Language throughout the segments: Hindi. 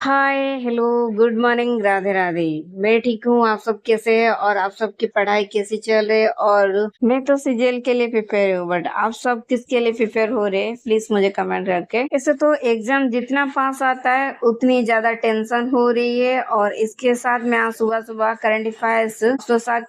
हाय, hello, good morning, Radhe Radhe. मैं ठीक हूँ। आप सब कैसे हैं और आप सबकी पढ़ाई कैसी चल रही है? और मैं तो सीजीएल के लिए प्रिपेयर हूँ, बट आप सब किसके लिए प्रिपेयर हो रहे हैं? प्लीज मुझे कमेंट करके। ऐसे तो एग्जाम जितना पास आता है उतनी ज्यादा टेंशन हो रही है, और इसके साथ मैं आज सुबह सुबह करंट अफेयर्स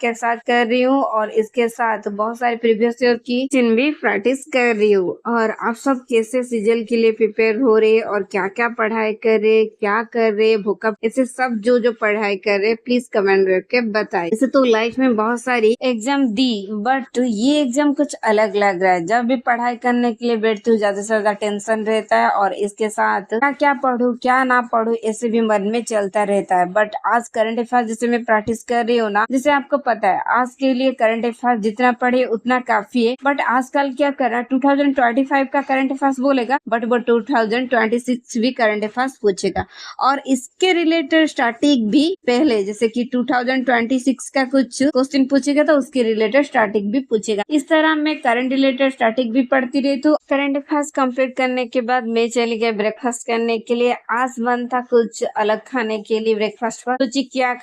के साथ कर रही हूँ, और इसके साथ बहुत सारे प्रीवियस ईयर की क्वेश्चन भी प्रैक्टिस कर रही हूँ। और आप सब कैसे सीजीएल के लिए प्रिपेयर हो रहे हैं और क्या क्या पढ़ाई कर रहे, क्या कर रहे, भूकंप, ऐसे सब जो जो पढ़ाई कर रहे, प्लीज कमेंट करके बताइए। ऐसे तो लाइफ में बहुत सारी एग्जाम दी, बट ये एग्जाम कुछ अलग लग रहा है। जब भी पढ़ाई करने के लिए बैठती हूँ, ज्यादा से ज्यादा टेंशन रहता है, और इसके साथ क्या क्या पढ़ूं क्या ना पढ़ूं ऐसे भी मन में चलता रहता है। बट आज करंट अफेयर जैसे मैं प्रैक्टिस कर रही हूँ ना, जैसे आपको पता है आज के लिए करंट अफेयर जितना पढ़े उतना काफी है। बट आजकल क्या कर रहा है, 2025 का करंट अफेयर्स बोलेगा, बट वो 2026 भी करंट अफेयर्स पूछेगा। और इसके रिलेटेड स्टैटिक भी पहले, जैसे कि 2026 का कुछ क्वेश्चन पूछेगा तो उसके रिलेटेड स्टैटिक भी पूछेगा। इस तरह मैं करंट रिलेटेड स्टैटिक भी पढ़ती रहती हूँ। करंट अफेयर्स कंप्लीट करने के बाद मैं चली गई ब्रेकफास्ट करने के लिए। आज मन था कुछ अलग खाने के लिए ब्रेकफास्ट पर, सोची क्या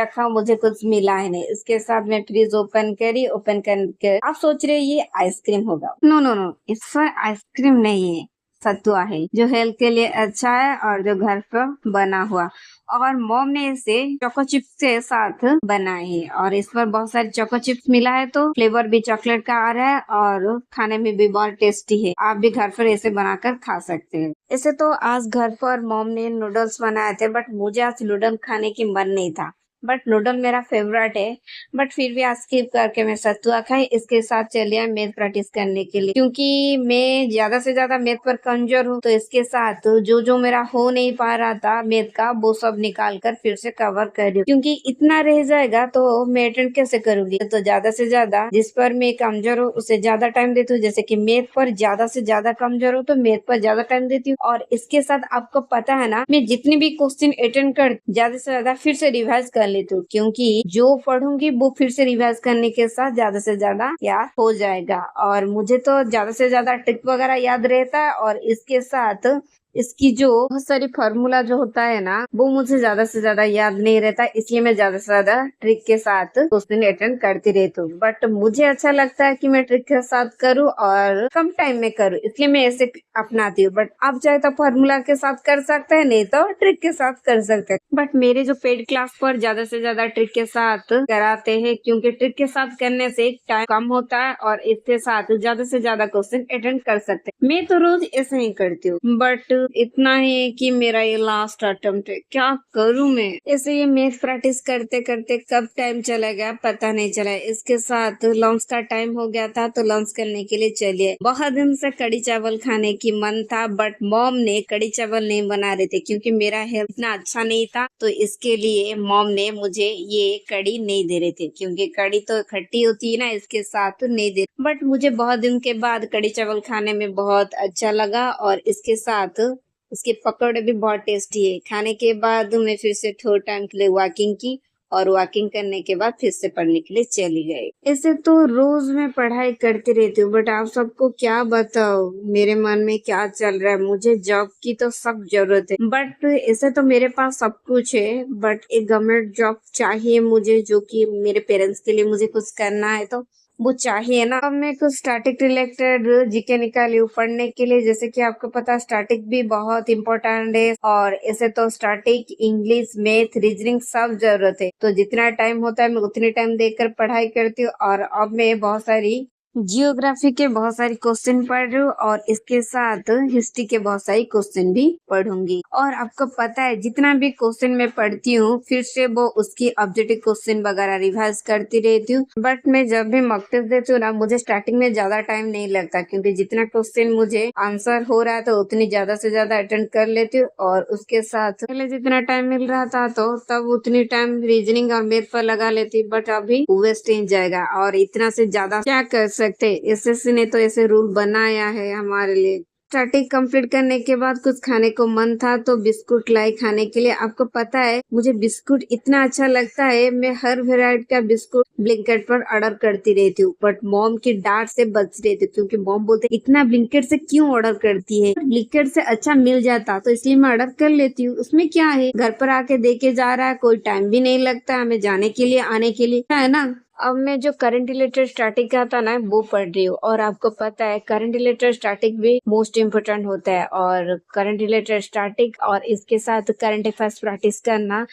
खाऊं, मुझे कुछ मिला है नहीं। इसके साथ मैं फ्रिज ओपन करी। ओपन करके आप सोच रहे ये आइसक्रीम होगा। नो नो नो, इस पर आइसक्रीम नहीं है, सतुआ है, जो हेल्थ के लिए अच्छा है और जो घर पर बना हुआ। और मॉम ने इसे चोको चिप्स के साथ बनाई है, और इस पर बहुत सारे चोको चिप्स मिला है, तो फ्लेवर भी चॉकलेट का आ रहा है और खाने में भी बहुत टेस्टी है। आप भी घर पर ऐसे बनाकर खा सकते हैं। ऐसे तो आज घर पर मॉम ने नूडल्स बनाए थे, बट मुझे आज नूडल खाने की मन नहीं था। बट नूडल मेरा फेवरेट है, बट फिर भी आज स्किप करके मैं सत्तुआ खाई। इसके साथ चलिए मैथ प्रैक्टिस करने के लिए, क्योंकि मैं ज्यादा से ज्यादा मैथ पर कमजोर हूँ, तो इसके साथ जो जो मेरा हो नहीं पा रहा था मैथ का, वो सब निकाल कर फिर से कवर कर रही हूँ। क्योंकि इतना रह जाएगा तो मैं अटेंड कैसे करूंगी? तो ज्यादा से ज्यादा जिस पर मैं कमजोर हूँ उसे ज्यादा टाइम देती हूँ। जैसे कि मैथ पर ज्यादा से ज्यादा कमजोर हूँ तो मैथ पर ज्यादा टाइम देती हूँ। और इसके साथ आपको पता है ना, मैं जितने भी क्वेश्चन अटेंड कर ज्यादा से ज्यादा फिर से रिवाइज कर लेती हूँ, क्योंकि जो पढ़ूंगी वो फिर से रिवाइज करने के साथ ज्यादा से ज्यादा याद हो जाएगा। और मुझे तो ज्यादा से ज्यादा ट्रिक वगैरह याद रहता है, और इसके साथ इसकी जो बहुत सारी फॉर्मूला जो होता है ना, वो मुझे ज्यादा से ज्यादा याद नहीं रहता, इसलिए मैं ज्यादा से ज्यादा ट्रिक के साथ क्वेश्चन अटेंड करती रहती हूँ। बट मुझे अच्छा लगता है कि मैं ट्रिक के साथ करूँ और कम टाइम में करूँ, इसलिए मैं ऐसे अपनाती हूँ। बट आप चाहे तो फॉर्मूला के साथ कर सकते हैं, नहीं तो ट्रिक के साथ कर सकते हैं। बट मेरे जो पेड क्लास पर ज्यादा से ज्यादा ट्रिक के साथ कराते हैं, क्योंकि ट्रिक के साथ करने से टाइम कम होता है, और इसके साथ ज्यादा से ज्यादा क्वेश्चन अटेंड कर सकते हैं। मैं तो रोज ऐसे ही करती हूँ, बट इतना ही कि मेरा ये लास्ट अटेम्प्ट है, क्या करूँ मैं? ऐसे ये मैथ प्रैक्टिस करते करते कब टाइम चला गया पता नहीं चला। इसके साथ लंच का टाइम हो गया था, तो लंच करने के लिए चलिए। बहुत दिन से कड़ी चावल खाने की मन था, बट मॉम ने कड़ी चावल नहीं बना रहे थे, क्योंकि मेरा हेल्थ इतना अच्छा नहीं था, तो इसके लिए मॉम ने मुझे ये कड़ी नहीं दे रहे थे, क्योंकि कड़ी तो खट्टी होती है ना, इसके साथ नहीं दे। बट मुझे बहुत दिन के बाद कड़ी चावल खाने में बहुत अच्छा लगा, और इसके साथ उसके पकौड़े भी बहुत टेस्टी है। खाने के बाद मैं फिर से थोड़ा टाइम के लिए वॉकिंग की, और वॉकिंग करने के बाद फिर से पढ़ने के लिए चली गई। ऐसे तो रोज मैं पढ़ाई करती रहती हूँ, बट आप सबको क्या बताओ मेरे मन में क्या चल रहा है। मुझे जॉब की तो सब जरूरत है, बट ऐसे तो मेरे पास सब कुछ है, बट एक गवर्नमेंट जॉब चाहिए मुझे, जो कि मेरे पेरेंट्स के लिए मुझे कुछ करना है, तो वो चाहिए ना। अब मैं कुछ स्टैटिक रिलेटेड जीके निकाली हूँ पढ़ने के लिए। जैसे कि आपको पता है स्टैटिक भी बहुत इम्पोर्टेंट है, और ऐसे तो स्टैटिक, इंग्लिश, मैथ, रीजनिंग सब जरूरत है। तो जितना टाइम होता है मैं उतने टाइम देकर पढ़ाई करती हूँ। और अब मैं बहुत सारी जियोग्राफी के बहुत सारी क्वेश्चन पढ़ रही हूँ, और इसके साथ हिस्ट्री के बहुत सारी क्वेश्चन भी पढ़ूंगी। और आपको पता है जितना भी क्वेश्चन मैं पढ़ती हूँ फिर से वो उसकी ऑब्जेक्टिव क्वेश्चन वगैरह रिवाइज करती रहती हूँ। बट मैं जब भी मॉक टेस्ट देती हूँ ना, मुझे स्टार्टिंग में ज्यादा टाइम नहीं लगता, क्योंकि जितना क्वेश्चन मुझे आंसर हो रहा है तो उतनी ज्यादा से ज्यादा अटेंड कर लेती हूँ। और उसके साथ पहले जितना टाइम मिल रहा था तो तब उतनी टाइम रीजनिंग और मैथ पर लगा लेती, बट अभी वेस्ट ही जाएगा। और इतना से ज्यादा क्या कर सकते, एसएससी ने तो ऐसे रूल बनाया है हमारे लिए। स्टार्टिंग कंप्लीट करने के बाद कुछ खाने को मन था तो बिस्कुट लाई खाने के लिए। आपको पता है मुझे बिस्कुट इतना अच्छा लगता है, मैं हर वेराइटी का बिस्कुट ब्लिंकिट पर ऑर्डर करती रहती हूँ, बट मॉम की डांट से बच रही थी क्योंकि मॉम बोलते इतना ब्लिंकिट से क्यों ऑर्डर करती है, ब्लिंकिट से अच्छा मिल जाता तो इसलिए मैं ऑर्डर कर लेती हूँ। उसमें क्या है, घर पर आके देके जा रहा है, कोई टाइम भी नहीं लगता हमें जाने के लिए आने के लिए, है ना। अब मैं जो करंट रिलेटेड स्टैटिक का था ना वो पढ़ रही हूँ, और आपको पता है करंट रिलेटेड स्टैटिक भी मोस्ट इम्पोर्टेंट होता है, और करंट रिलेटेड स्टैटिक और इसके साथ करंट अफेयर्स प्रैक्टिस करना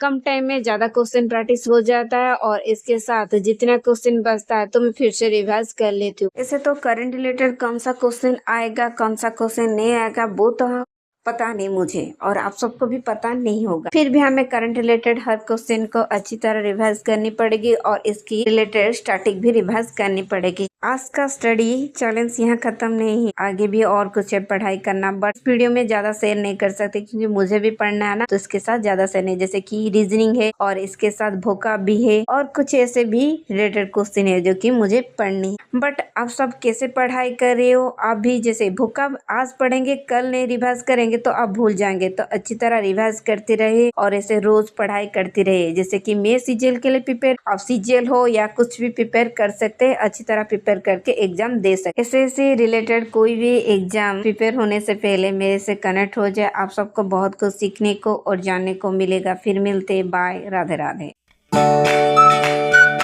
कम टाइम में ज्यादा क्वेश्चन प्रैक्टिस हो जाता है, और इसके साथ जितना क्वेश्चन बचता है तो मैं फिर से रिवाइज कर लेती हूँ। ऐसे तो करंट रिलेटेड कौन सा क्वेश्चन आएगा कौन सा क्वेश्चन नहीं आएगा वो तो पता नहीं मुझे, और आप सबको भी पता नहीं होगा, फिर भी हमें करंट रिलेटेड हर क्वेश्चन को अच्छी तरह रिवाइज करनी पड़ेगी और इसकी रिलेटेड स्टैटिक भी रिवाइज करनी पड़ेगी। आज का स्टडी चैलेंज यहाँ खत्म नहीं है, आगे भी और कुछ है पढ़ाई करना, बट वीडियो में ज्यादा शेयर नहीं कर सकते क्योंकि मुझे भी पढ़ना है ना, तो इसके साथ ज्यादा शेयर नहीं, जैसे कि रीजनिंग है और इसके साथ भोकाब भी है और कुछ ऐसे भी रिलेटेड क्वेश्चन है जो कि मुझे पढ़नी है। बट आप सब कैसे पढ़ाई कर रहे हो, आप भी जैसे भोकाब आज पढ़ेंगे कल नहीं रिवाइज करेंगे तो आप भूल जाएंगे, तो अच्छी तरह रिवाइज करते रहे और ऐसे रोज पढ़ाई करते रहे। जैसे कि मैं सीजीएल के लिए प्रिपेयर, आप सीजीएल हो या कुछ भी प्रिपेयर कर सकते हैं, अच्छी तरह प्रिपेयर करके एग्जाम दे सकते। ऐसे रिलेटेड कोई भी एग्जाम प्रिपेयर होने से पहले मेरे से कनेक्ट हो जाए, आप सबको बहुत कुछ सीखने को और जानने को मिलेगा। फिर मिलते, बाय, राधे राधे।